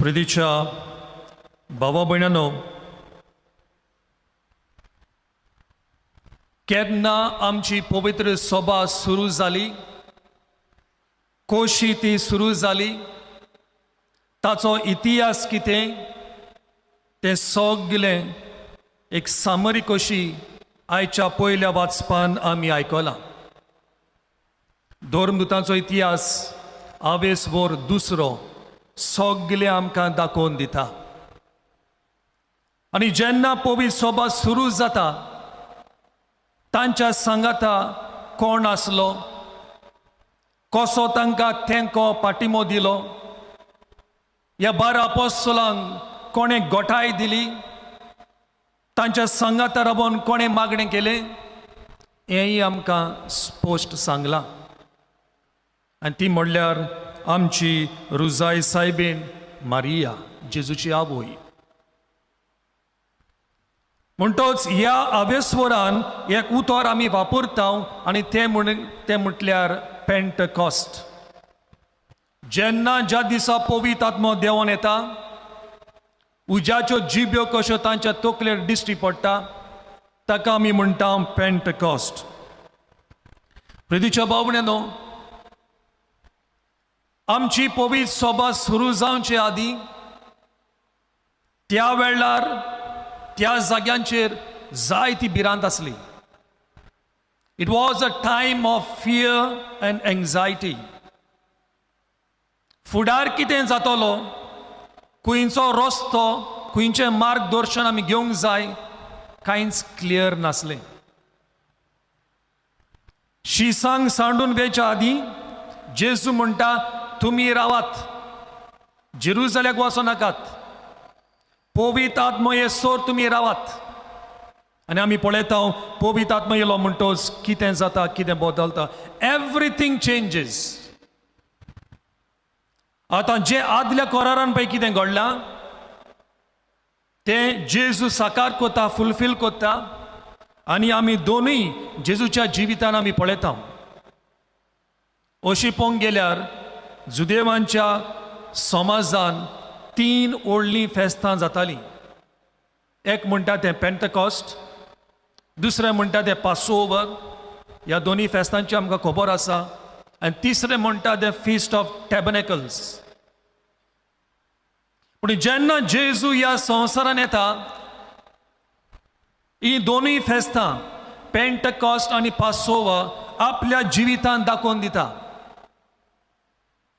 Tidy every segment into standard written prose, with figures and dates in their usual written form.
प्रितीच्या भावा भयणांनो, केन्ना आमची पवित्र सभा सुरू जाली, कशी ती सुरू जाली, ताचो इतिहास कितें तें सगळें एक सामरी कशी आयच्या पयल्या वाचपान आमी आयकलां. धर्मदुतांचो इतिहास आवेस वर दुसरो सगळें आमकां दाखोवन दिता. आनी जेन्ना पवित्र सभा सुरू जाता तांच्या सांगाता कोण आसलो, कसो तांकां तेंको पाटिमो दिलो, ह्या 12 अपोस्तलांक कोणें गोठाय दिली, तांच्या सांगाता राबोवन कोणें मागणें केलें, हेंय आमकां स्पश्ट सांगलां. आनी ती म्हणल्यार आमची रुजाई सायबीण मारिया, जेजूची आवय. म्हणटोच ह्या आवेस्वरान एक उतर आमी वापरता आनी तें म्हटल्यार पेंटकॉस्ट. जेन्ना ज्या दिसा पवित्र आत्मो देंवन येता, उज्याच्यो जिब्यो कश्यो तांच्या तकलेर दिश्टी पडटा, ताका आमी म्हणटा पेंटकॉस्ट. प्रितीच्या भावण्यांनो, आमची पवित्र सभा सुरू जावचे आदीं त्या वेळार त्या जाग्यांचेर जायती भिरांत आसली. It was a time of fear and anxiety. फुडार कितें जातलो, खंयचो रस्तो, खंयचें मार्गदर्शन आमी घेवंक जाय, कांयच क्लियर नासलें. शिसांक सांडून वेच्या आदीं जेजू म्हणटा, तुमी रावात, जेरुसलेमाक वचो नाकात, पवित्र आत्मो येसोर तुमी रावात. आनी आमी पळयता पवित्र आत्मो येयलो म्हणटोच कितें जाता, कितें बदलता, एवरीथींग चेंजीस. आतां जे आदल्या करारान पळय कितें घडलां तें जेजू साकार कोता, फुलफील कोता, आनी आमी दोनूय जेजूच्या जिवितान आमी पळयता. अशी पळोवंक गेल्यार जुदेवांच्या समाजान 3 व्हडलीं फेस्तां जातालीं. एक म्हणटा तें पेंटकॉस्ट, दुसरें म्हणटा तें पासओवर, ह्या दोनी फेस्तांची आमकां खबर आसा, आनी तिसरें म्हणटा तें फीस्ट ऑफ टॅबर्नेकल्स. पूण जेन्ना जेजू ह्या संवसारान येता, ही दोनूय फेस्तां पेंटकॉस्ट आनी पासओवर आपल्या जिवितान दाखोवन दिता.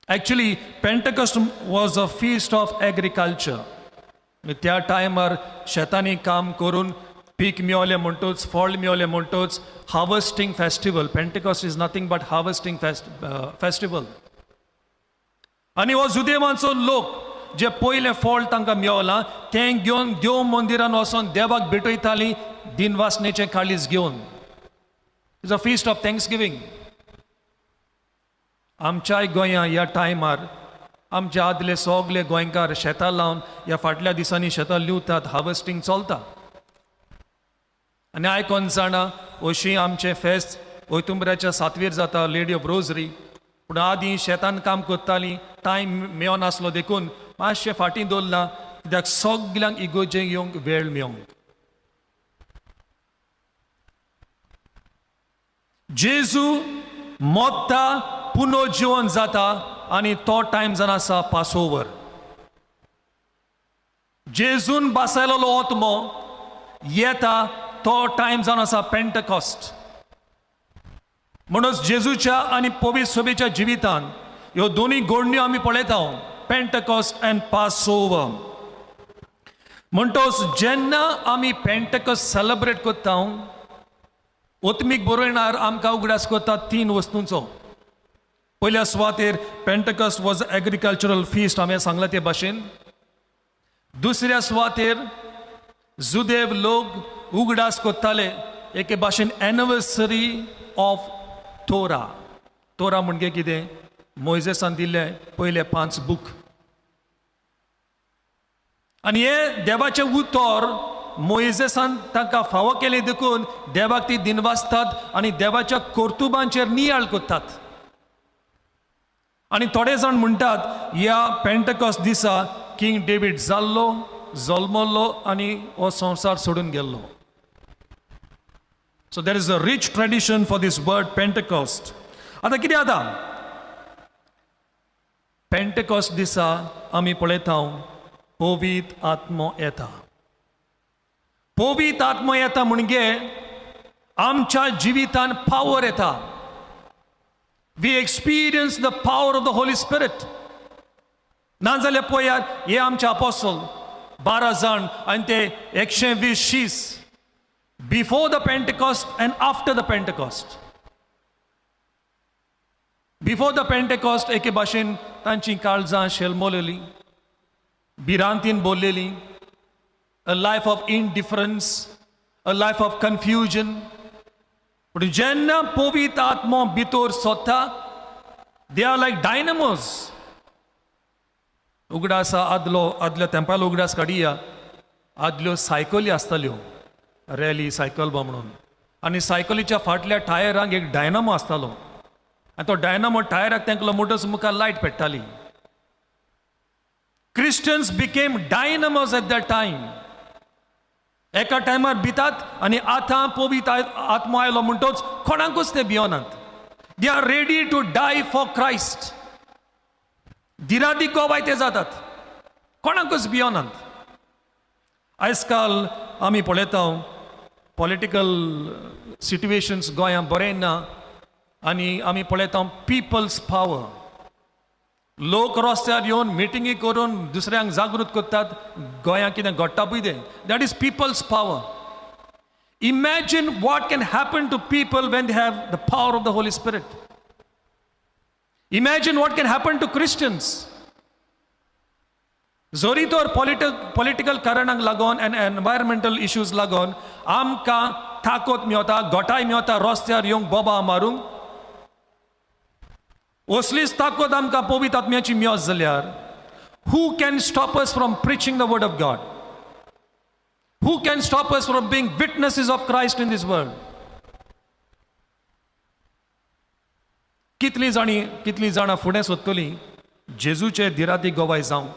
Actually, Pentecost was a feast of agriculture. त्या टायमार शेतांनी काम करून पीक मेळलें म्हणटोच, फळ मेळलें म्हणटोच harvesting festival. Pentecost is nothing but harvesting festival. आनी हो जुदेवांचो लोक जे पयलें फळ तांकां मेळलां तें घेवन देव मंदिरान वचोन देवाक भेटयतालीं दिनवासनेचें काळीज घेवन. Is a feast of thanksgiving. आमच्याय गोंया ह्या टायमार आमचे आदले सगळे गोंयकार शेतां लावन ह्या फाटल्या दिसांनी शेतां लिवतात, हार्वेस्टिंग चलता. आनी आयकोन जाणा अशीं आमचें फेस्त ओयतुंबऱ्याच्या 7वीर जाता, लेडी ऑफ रोजरी. पूण आदीं शेतान काम करतालीं, टायम मेळनासलो देखून मातशें फाटीं दवरलां, कित्याक सगल्यांक इगोजेक येवंक वेळ मेळोंक. जेजू मोत्ता पुनर्जीवन जाता आनी तो टायम जावन आसा पासओवर. जेजून बसयलोलो आत्मो येता, तो टायम जावन आसा पेंटकॉस्ट. म्हणून जेजूच्या आनी पवित्र सभेच्या जिवितान ह्यो दोनूय घडण्यो आमी पळयता, पेंटकॉस्ट अँड पासओवर. म्हणटोच जेन्ना आमी पेंटकॉस्ट सेलेब्रेट करता, ओतमीक बरोयणार आमकां उगडास करता 3 वस्तूंचो. पयल्या सुवातेर पेंटकॉस्ट वॉज एग्रीकल्चरल फीस्ट, हांवें सांगलां ते भाशेन. दुसऱ्या सुवातेर जुदेव लोक उगडास करताले एके भाशेन एनिवर्सरी ऑफ तोरा. तोरा म्हणजे कितें? मोइजेसान दिल्ले पयले 5 बूक. आनी हे देवाचें उतर मोइजेसान तांकां फावो केलें देखून देवाक ती दिनवासतात आनी देवाच्या कर्तुबांचेर नियाळ करतात. आनी थोडे जाण म्हणटात ह्या पेंटकॉस्ट दिसा किंग डेविड जल्मलो आनी हो संवसार सोडून गेल्लो. So there is a rich tradition for this word Pentecost. आता कितें जाता? पेंटेकॉस्ट दिसा आमी पळयता पवित्र आत्मो येता. पवित्र आत्मो येता म्हणजे आमच्या जिवितान पावर येता. We experience the power of the Holy Spirit. नाजाल्यार पळयात हे आमचे अपोस्टल 12 जाण आनी ते 120 शीस before the Pentecost and after the Pentecost. Before the Pentecost एके भाशेन तांची काळजां शेलमोलेलीं, भिरांतीन बोल्लेलीं, a life of indifference, a life of confusion. पूण जेन्ना पवित्र आत्मो भितर सोदता, they are like dynamos. उगडास आदल्या तेंपार उगडास काडया, आदल्यो सायकली आसताल्यो, रॅली सायकल म्हणून, आनी सायकलीच्या फाटल्या टायरांक एक डायनामो आसतालो. आनी तो डायनामो टायराक तेंकलो मोटर्स मुखार light पेट्टाली. Christians became dynamos at that time. एका टायमार भितात आनी आतां पवित्र आत्मो आयलो म्हणटच कोणाकूच ते भियोनात. They are ready to die for Christ. दिरादीक गोवाय ते जातात, कोणाकूच भियोनात. आयज काल आमी पळयता पॉलिटिकल सिट्युएशन्स गोंयांत बरें ना आनी आमी पळयता पिपल्स पावर. लोक रस्त्यार येवन मिटिंगी करून दुसऱ्यांक जागृत करतात गोंयांत कितें घडटा पळय तें. That is people's power. Imagine what can happen to people when they have the power of the Holy Spirit. Imagine what can happen to Christians. जोरी तर पॉलिटिकल कारणांक लागून आनी एनवायरमेंटल इश्यूज लागून आमकां ताकद मेळटा, घोटाय मेळटा रस्त्यार येवंक बोबा मारूंक. असलीच ताकद आमकां पवित्र आत्म्याची मेळत जाल्यार who can stop us from preaching the word of God? Who can stop us from being witnesses of Christ in this world? कितलीं जाणां फुडें सोदतलीं जेजूचे दिरादी गोवाय जावंक?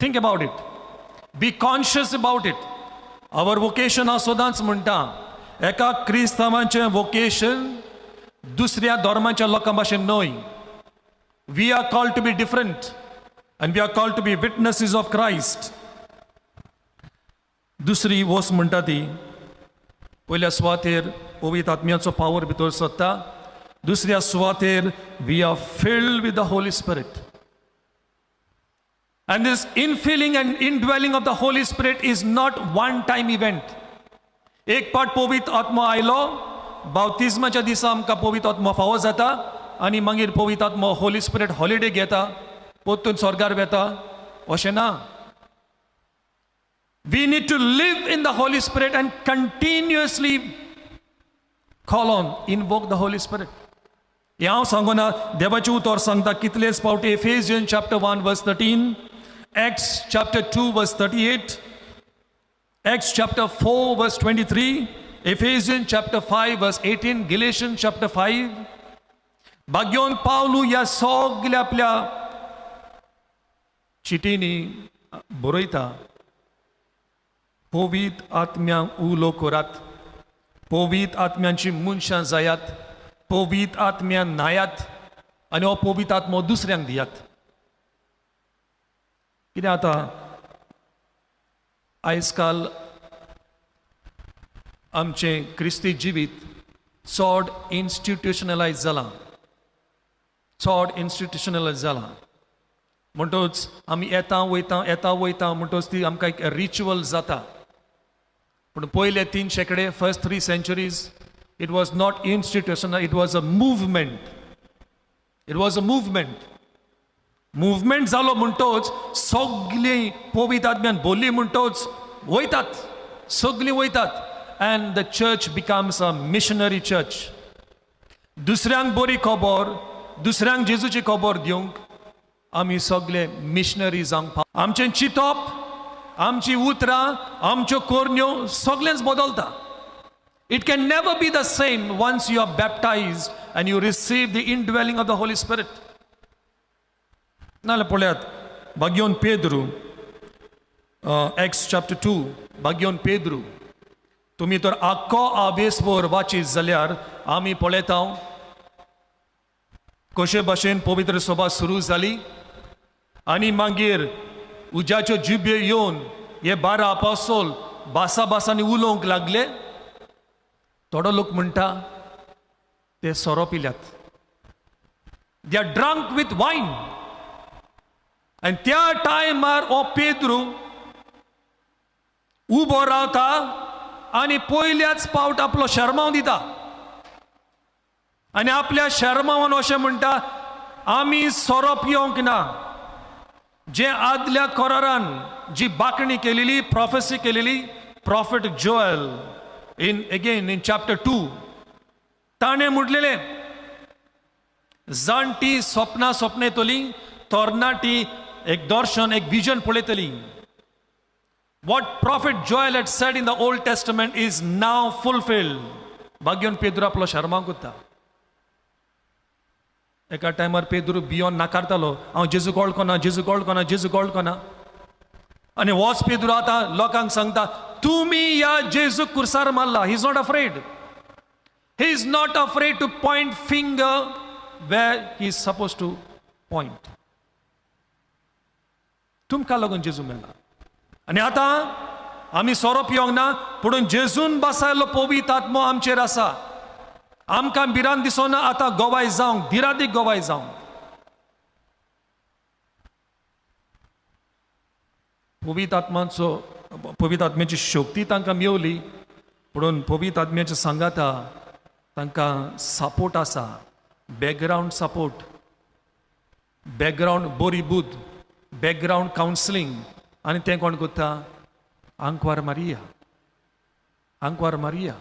Think about it. Be conscious about it. Our vocation हांव सदांच म्हणटा, एका क्रिस्तांवाचें वोकेशन दुसऱ्या धर्माच्या लोकां भाशेन न्हय. We are called to be different and we are called to be witnesses of Christ. दुसरी वोस म्हणटा ती पयल्या सुवातेर पवित्र आत्म्याचो पावर भितर सोदता. दुसऱ्या सुवातेर we are filled with the Holy Spirit. And this infilling and indwelling of the Holy Spirit is not one time event. एक पाट पवित्र आत्मा आयलो, बावतिजमाच्या दिसा आमकां पवित्र आत्मा फावो जाता आनी मागीर पवित्र आत्मा होली स्पिरीट हॉलिडे घेता, पोत्तून स्वर्गार वेता, अशें ना. We need to live in the Holy Spirit and continuously call on, invoke the Holy Spirit. हे हांव सांगना, देवाचें उतर सांगता कितलेच फावटी. Ephesians chapter 1 verse 13, Acts chapter 2 verse 38, Acts chapter 4 verse 23, Ephesians chapter 5 verse 18, Galatians chapter 5. भाग्योन पावलू ह्या सगल्या आपल्या चिटींनी बरयता, पवित्र आत्म्यांक उलो करात, पवित्र आत्म्यांची मनशां जायात, पवित्र आत्म्यान न्हायात आनी हो पवित्र आत्मो दुसऱ्यांक दियात. कितें जाता आयज काल आमचें क्रिस्ती जिवीत चड इन्स्टिट्युशनलायज जालां, चड इन्स्टिट्युशनलायज जालां. म्हणटच आमी येता वयता म्हणटच ती आमकां एक रिच्युअल जाता. पूण पयले 3 शेंकडे, first 3 centuries, it was not institutional, it was a movement. It was a movement. Movement जालो म्हणटच सगळीं पवित्र आत्म्यान बोल्ली म्हणटच वयतात, सगळीं वयतात. And the church becomes a missionary church. दुसऱ्यांक बरी खबर, दुसऱ्यांक जेजूची खबर दिवंक आमी सगळे मिशनरी जावंक. आमचें चिंतप, आमची उतरां, आमच्यो कोरण्यो सगळेंच बदलता. It can never be the same once you are baptized and you receive the indwelling of the Holy Spirit. नाल्यार पळयात भाग्योन पेद्रू एक्स चॅप्टर 2 भाग्योन पेद्रू तुमी तर आख्खो आवेसभर वाचीत जाल्यार आमी पळयता कशे भाशेन पवित्र सभा सुरू जाली आनी मागीर उज्याच्यो जिबे येवन हे 12 अपोस्तल बासांनी उलोवंक लागले. थोडो लोक म्हणटा ते सोरो पिल्यात, दे आर ड्रंक विथ वायन. आनी त्या टायमार हो पेद्रू उबो रावता आनी पयल्याच फावट आपलो शर्माव दिता आनी आपल्या शर्मावन अशें म्हणटा आमी सोरो पियोंक ना. जे आदल्या कोरारान जी बाकणी केलेली प्रॉफेसी केलेली प्रॉफेट जोएल इन चॅप्टर 2 ताणें म्हटलेले जाणटी स्वप्नां सोपनेतली तरणाटी एक दर्शन एक vision पळयतली. What prophet Joel had said in the Old Testament is now fulfilled. भाग्योन पेद्रू आपलो शर्मांक करता. एका टायमार पेद्रू भियोन नाकारतालो हांव जेजूक वळखना जेजूक वळखना जेजूक वळखना. आनी होच पेद्रू आतां लोकांक सांगता तुमी ह्या जेजूक कुर्सार मारला. He is not afraid. He is not afraid to point finger where he is suppose to point. तुमकां लागून जेजू मेला. आनी आतां आमी सोरो पियोंक ना पुणून जेजून बसयलो पवित्र आत्मो आमचेर आसा. आमकां भिरांत दिसोना आतां गोवाय जावंक धिरादीक गोवाय जावंक. पवित्र आत्म्याची शक्ती तांकां मेवली पुणून पवित्र आत्म्याच्या सांगाता तांकां सपोर्ट आसा. बॅकग्रावंड सपोर्ट, बॅकग्रावंड बरी बुद्ध, बॅकग्रावंड कावन्सिलींग. आनी तें कोण करता? आंकवार मारिया. आंकवार मारिया.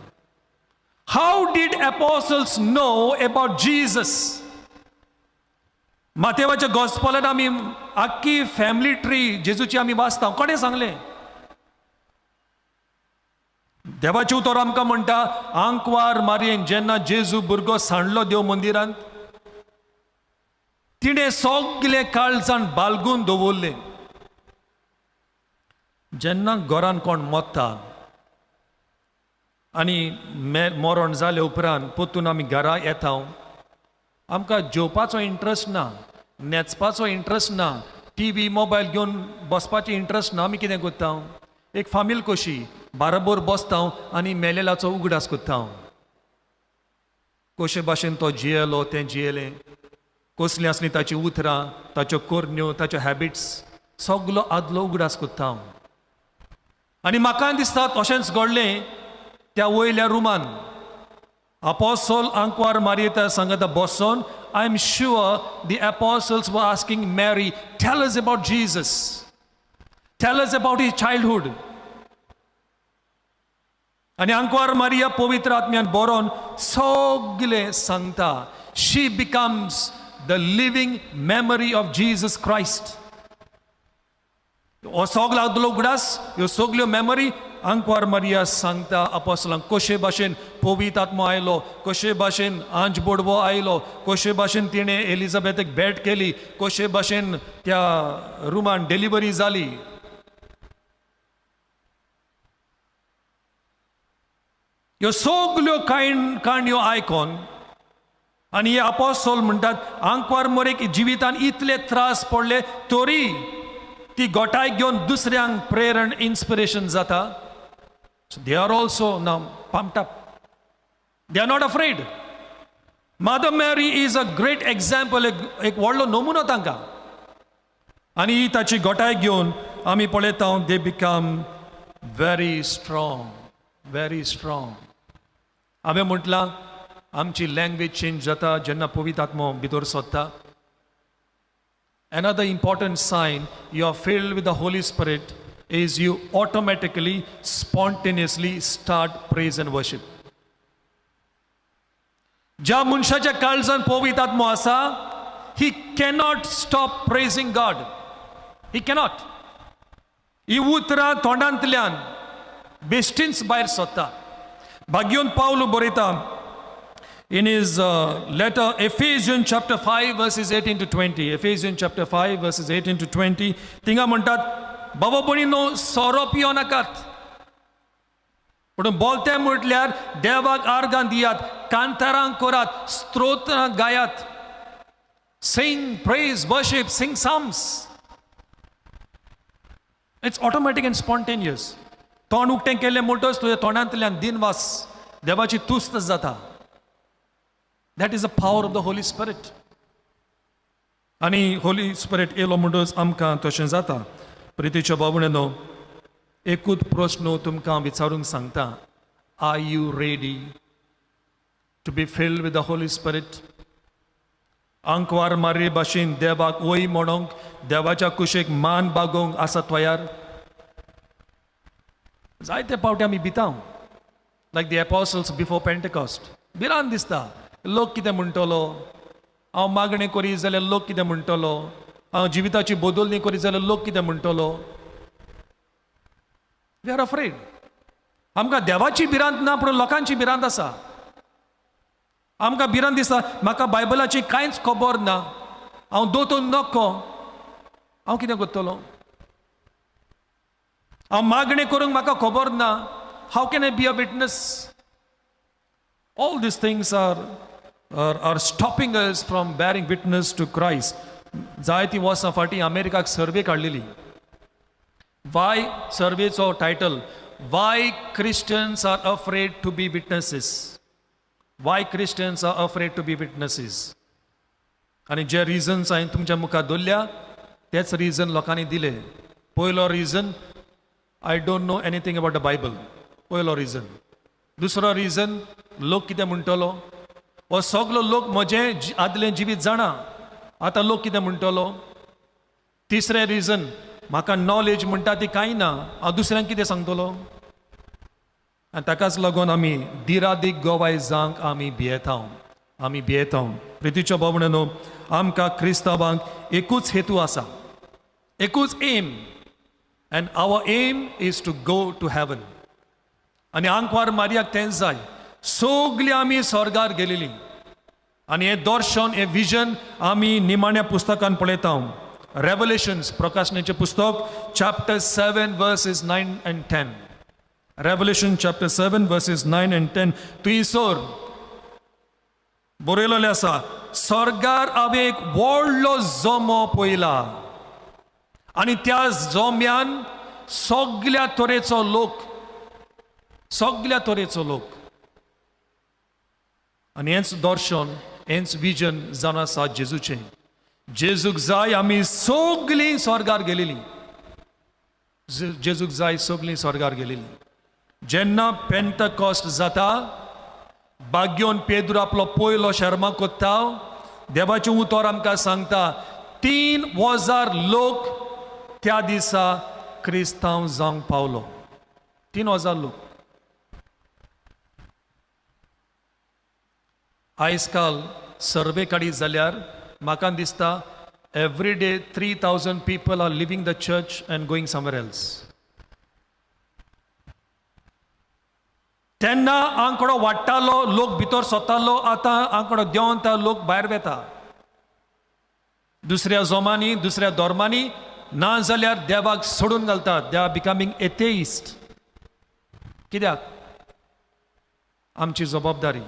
How did apostles know about Jesus? मातेवाच्या गॉस्पलान आमी आख्खी फॅमिली ट्री जेजूची आमी वाचता. कोणें सांगलें? देवाचें उतर आमकां म्हणटा आंकवार मारयेन जेन्ना जेजू भुरगो सांडलो देव मंदिरांत तिणें सगलें काळजान बालगून दवरलें. जेन्ना घरान कोण मोत्ता आनी मरण जाले उपरांत पोतून आमी घरा येता आमकां जेवपाचो इंट्रस्ट ना, न्हेंचपाचो इंट्रस्ट ना, टीव्ही मोबायल घेवन बसपाचें इंट्रस्ट ना. आमी कितें करता? एक फामील कशी बाराबोर बसता आनी मेलेलाचो उगडास करता. कशे भाशेन तो जियेलो तें जियेलें, कसलीं आसलीं ताची उतरां, ताच्यो कोरण्यो, ताच्यो हॅबिट्स सगलो आदलो उगडास करता. आनी म्हाका दिसता तशेंच घडलें त्या वयल्या रुमान. अपोस्टल आंकवार मारयेता सांगता बसोन I am sure the apostles were asking Mary, tell us about Jesus, tell us about his childhood. आनी आंकवार मारिया पवित्र आत्म्यान बरोवन सगलें सांगता. She becomes the living memory of Jesus Christ. हो सगलो आदलो उगडास, ह्यो सगल्यो मेमरी आंकवार मारिया सांगता अपोस्तलांक कशे भाशेन पवित्र आत्मो आयलो, कशे भाशेन आंज बोडवो आयलो, कशे भाशेन तिणें एलिझाबेथेक भेट केली, कशे भाशेन त्या रुमान डिलिव्हरी जाली. ह्यो सगल्यो काणयो आयकोन आनी हे अपोस्तल म्हणटात आंकवार मोरेक जिवितान इतले त्रास पडले तरी ती गोठाय घेवन दुसऱ्यांक प्रेरण इन्स्पिरेशन जाता. They are also now pumped up. They are not afraid. Mother Mary is a great example, एक व्हडलो नमुनो तांकां. आनी ही ताची गोठाय घेवन आमी पळयता they become very strong, very strong. हांवें म्हटलां आमची लँग्वेज चेंज जाता जेन्ना पवित्र आत्मो भितर सरता. Another important sign you are filled with the Holy Spirit is you automatically, spontaneously start praise and worship. ज्या मनशाच्या काळजान पवित्र आत्मो आसा, he cannot stop praising God. He cannot. ही उतरां तोंडांतल्यान बेश्टींच भायर सरता. भाग्योन पावलो बरयता In his letter, Ephesians chapter 5, verses 18 to 20. Ephesians chapter 5, verses 18 to 20. Tinga म्हणतात, बाबा भयणींनो, सोरो पियो नाकात. पण बोलते म्हटल्यार देवाक आर्गां दियात, कांतारां करात, स्तोत्रां गायात. Sing, praise, worship, sing psalms. It's automatic and spontaneous. तोंड उक्तें केलें म्हणटच तुज्या तोंडांतल्यान दिनवास देवाची तुस्त जाता. That is the power of the Holy Spirit. आणि Holy Spirit येलो म्हणटच आमकां तशें जाता. प्रितीच्या बाबुणेनो, एकूच प्रश्न तुमकां विचारूंक सांगता. Are you ready to be filled with the Holy Spirit? आंकवार मारी भाशेन देवाक वय म्हणोंक, देवाच्या कुशेक मान बागोवंक आसा तयार? जायते फावटी आमी भितांव, लायक दी एपोस्टल्स बिफोर पेंटेकॉस्ट. भिरांत दिसता, लोक कितें म्हणटलो, हांव मागणें करी जाल्यार लोक कितें म्हणटलो, हांव जिविताची बदलणी करी जाल्यार लोक कितें म्हणटलो. We are afraid. आमकां देवाची भिरांत ना, पूण लोकांची भिरांत आसा. आमकां भिरांत दिसता, म्हाका बायबलाची कांयच खबर ना, हांव दोतोर नक्को, हांव कितें करतलो. हांव मागणें करूंक म्हाका खबर ना, how can I be a witness. All these things are stopping us from bearing witness to Christ. जायती वर्सां फाटीं अमेरिकाक सर्वे काडलेली. Why सर्वेचो title, Why Christians are afraid to be witnesses. Why Christians are afraid to be witnesses. आनी जे reasons हांवें तुमच्या मुखार दवरल्या तेच रिजन लोकांनी दिले. पयलो reason, I don't know anything about the Bible. पयलो रिजन. दुसरो रिजन, लोक कितें म्हणटलो. हो सगलो लोक म्हजें आदलें जिवीत जाणा, आतां लोक कितें म्हणटलो. तिसरें रिजन, म्हाका नॉलेज म्हणटा ती कांय ना, हांव दुसऱ्यांक कितें सांगतलो. आनी ताकाच लागून आमी दिरादीक गोवाय जावंक आमी भियेतांव. प्रितीच्या बाबणेनो, आमकां क्रिस्तांवांक एकूच हेतू आसा, एकूच aim, and our aim is to go to heaven. आनी आंकवार मारयाक तेंच जाय. सगलीं आमी स्वर्गार गेलेलीं. आनी हें दर्शन, हें विजन आमी निमाण्या पुस्तकान पळयता. रेवलेशन्स, प्रकाशनाचें पुस्तक, chapter 7 verses 9 and 10. Revelation chapter 7 verses 9 and 10. थंयसर बरयलेलें आसा, स्वर्गार हांवें एक व्हडलो जोमो पळयला आनी त्या जोम्यान सगल्या तरेचो लोक. आनी हेंच दर्शन, हेंच विजन जावन आसा जेजूचें. जेजूक जाय आमी सगलीं स्वर्गार गेलेलीं. जेजूक जाय सगलीं स्वर्गार गेलेलीं. जेन्ना पेंटकॉस्ट जाता, बाग्योन पेद्रू आपलो पयलो शर्मा कोत्ता, देवाचें उतर आमकां सांगता, 3,000 लोक त्या दिसा क्रिस्तांव जावंक पावलो. 3,000 लोक. आयज काल सर्वे काडीत जाल्यार म्हाका दिसता every day 3,000 people are leaving the church and going somewhere else. तेन्ना आंकडो वाडटालो, लोक भितर सोतालो, आतां आंकडो देंवता, लोक भायर वेता. दुसऱ्या जोमांनी, दुसऱ्या धर्मांनी ना जाल्यार देवाक सोडून घालतात. They are becoming atheist. कित्याक? आमची जबाबदारी,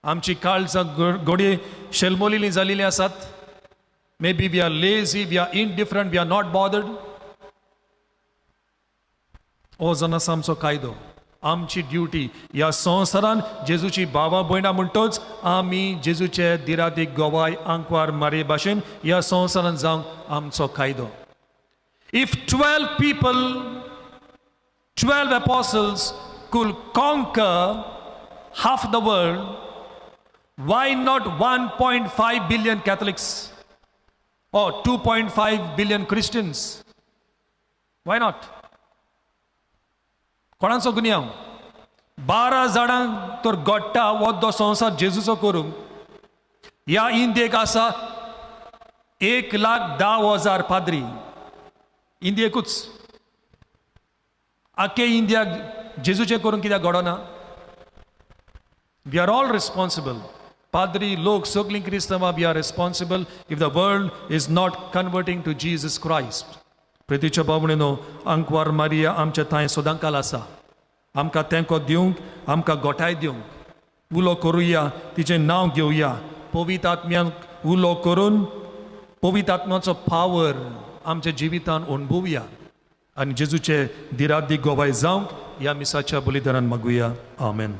आमची काळजां घोडी शेलमोलिलीं जाल्लीं आसात. Maybe we are lazy, we are indifferent, we are not bothered. हो जावन आसा आमचो कायदो, आमची ड्युटी. ह्या संवसारान जेजूची भावां भयणां म्हणटोच आमी जेजूचे दिरादीक गोवाय आंकवार मारे भाशेन ह्या संवसारान जावंक आमचो कायदो. If 12 people, 12 apostles could conquer half the world, why not 1.5 billion Catholics or 2.5 billion Christians? Why not? कोणाचो गुन्यांव? 12 जाणांक तर गोडटा वोद्दो संवसार जेजूचो करूंक. ह्या इंडियेक आसा 1,10,000 पाद्री. इंडियेकूच. आख्खे इंडियाक जेजूचें करूंक कित्याक घडना? We are all responsible. पाद्री लोक सगलीं क्रिस्तांवां we are responsible if the world is not converting to Jesus Christ. प्रितीच्या भावणेनो, अंकवार मारिया आमच्या थंय सदांकाल आसा. आमकां तेंको दिवंक, आमकां गोठाय दिवंक उलो करुया, तिचें नांव घेवया. पवित्र आत्म्यांक उलो करून पवित्र आत्म्याचो पावर आमच्या जिवितांत अणभवया आनी जेजूचे दिरादी गोवाय जावंक ह्या मिसाच्या बलिदानान मागुया. आमेन.